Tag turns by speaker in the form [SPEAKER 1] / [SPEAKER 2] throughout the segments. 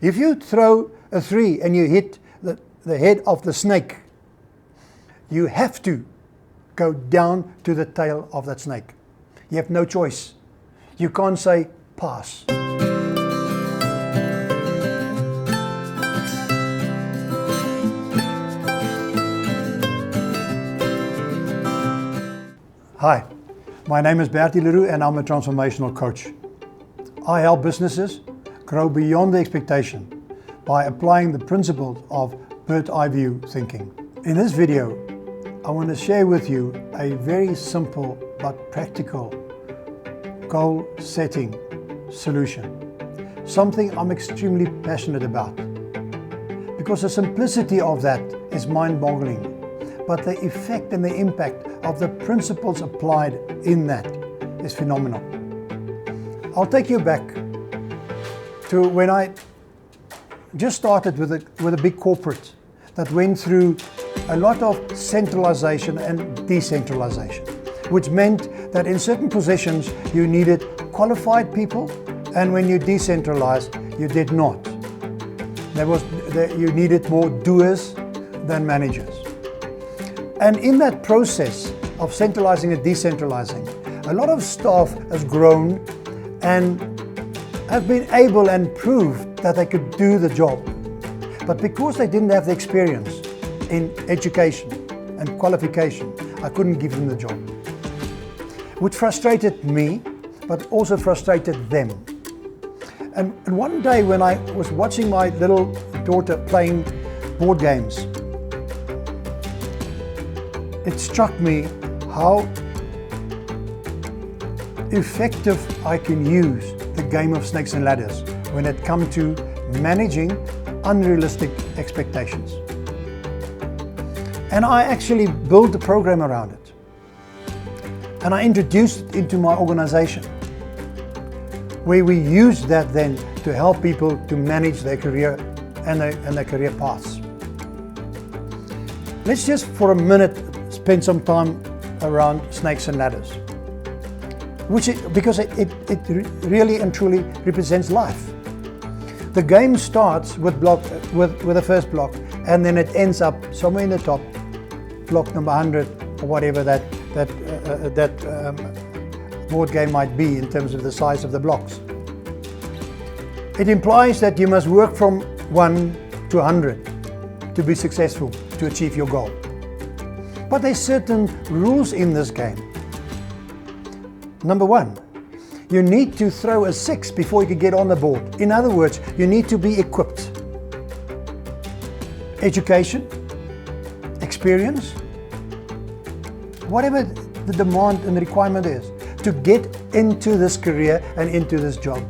[SPEAKER 1] If you throw a 3 and you hit the head of the snake, you have to go down to the tail of that snake. You have no choice. You can't say pass. Hi, my name is Bertie and I'm a transformational coach. I help businesses grow beyond the expectation by applying the principles of bird's eye view thinking. In this video, I want to share with you a very simple but practical goal setting solution. Something I'm extremely passionate about. Because the simplicity of that is mind-boggling. But the effect and the impact of the principles applied in that is phenomenal. I'll take you back to when I just started with a big corporate that went through a lot of centralization and decentralization, which meant that in certain positions you needed qualified people, and when you decentralized, you did not. You needed more doers than managers. And in that process of centralizing and decentralizing, a lot of staff has grown and have been able and proved that they could do the job. But because they didn't have the experience in education and qualification, I couldn't give them the job. Which frustrated me, but also frustrated them. And one day when I was watching my little daughter playing board games, it struck me how effective I can use the game of snakes and ladders when it comes to managing unrealistic expectations. And I actually built a program around it. And I introduced it into my organization, where we use that then to help people to manage their career and their career paths. Let's just for a minute spend some time around snakes and ladders, because it really and truly represents life. The game starts with the first block, and then it ends up somewhere in the top, block number 100 or whatever that board game might be in terms of the size of the blocks. It implies that you must work from 1 to 100 to be successful, to achieve your goal. But there's certain rules in this game. Number 1, you need to throw a 6 before you can get on the board. In other words, you need to be equipped. Education, experience, whatever the demand and the requirement is, to get into this career and into this job,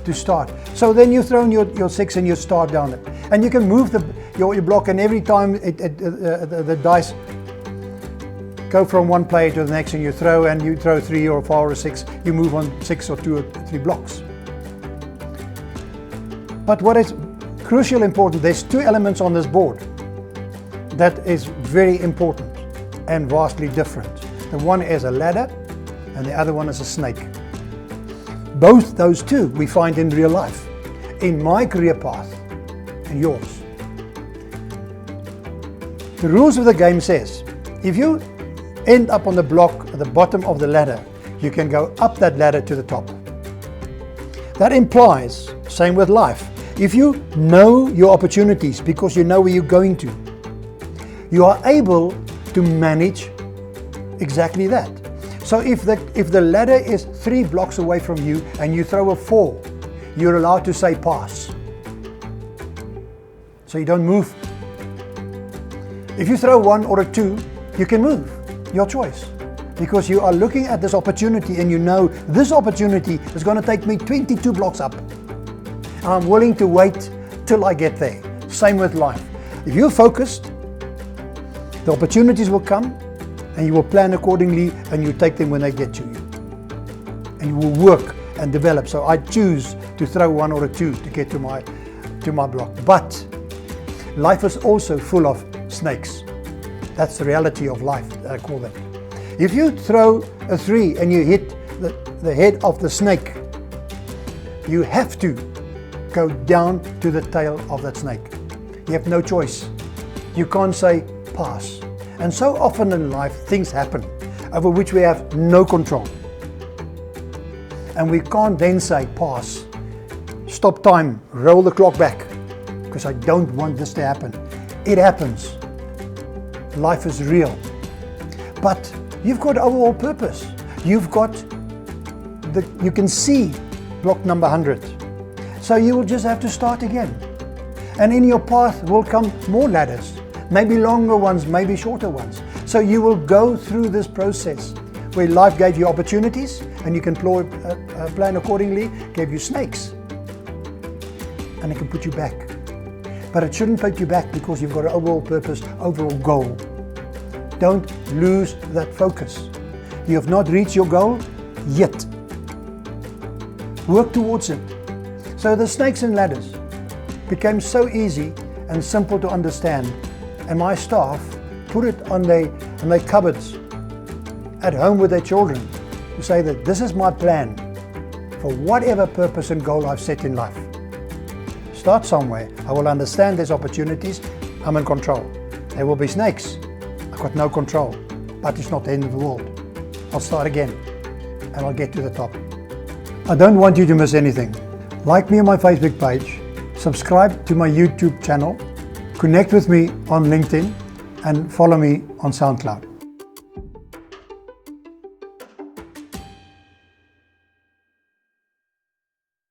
[SPEAKER 1] to start. So then you throw in your 6 and you start down it. And you can move your block, and every time the dice go from one player to the next, and you throw 3 or 4 or 6, you move on 6 or 2 or 3 blocks. But what is crucially important, there's 2 elements on this board that is very important and vastly different. The one is a ladder and the other one is a snake. Both those 2 we find in real life, in my career path and yours. The rules of the game says, if you end up on the block at the bottom of the ladder, you can go up that ladder to the top. That implies, same with life, if you know your opportunities because you know where you're going to, you are able to manage exactly that. So if the ladder is 3 blocks away from you and you throw a 4, you're allowed to say pass. So you don't move. If you throw 1 or a 2, you can move. Your choice, because you are looking at this opportunity and you know this opportunity is going to take me 22 blocks up, and I'm willing to wait till I get there. Same with life. If you're focused, the opportunities will come and you will plan accordingly, and you take them when they get to you, and you will work and develop. So I choose to throw 1 or a 2 to get to my block. But life is also full of snakes. That's the reality of life, I call that. If you throw a 3 and you hit the head of the snake, you have to go down to the tail of that snake. You have no choice. You can't say pass. And so often in life, things happen over which we have no control. And we can't then say pass, stop time, roll the clock back, because I don't want this to happen. It happens. Life is real. But you've got overall purpose. You've got you can see block number 100. So you will just have to start again. And in your path will come more ladders, maybe longer ones, maybe shorter ones. So you will go through this process where life gave you opportunities and you can plan accordingly, gave you snakes, and it can put you back. But it shouldn't put you back because you've got an overall purpose, overall goal. Don't lose that focus. You have not reached your goal yet. Work towards it. So the snakes and ladders became so easy and simple to understand, and my staff put it on their cupboards at home with their children to say that this is my plan for whatever purpose and goal I've set in life. Start somewhere. I will understand there's opportunities. I'm in control. There will be snakes. I've got no control, but it's not the end of the world. I'll start again and I'll get to the top. I don't want you to miss anything. Like me on my Facebook page, subscribe to my YouTube channel, connect with me on LinkedIn, and follow me on SoundCloud.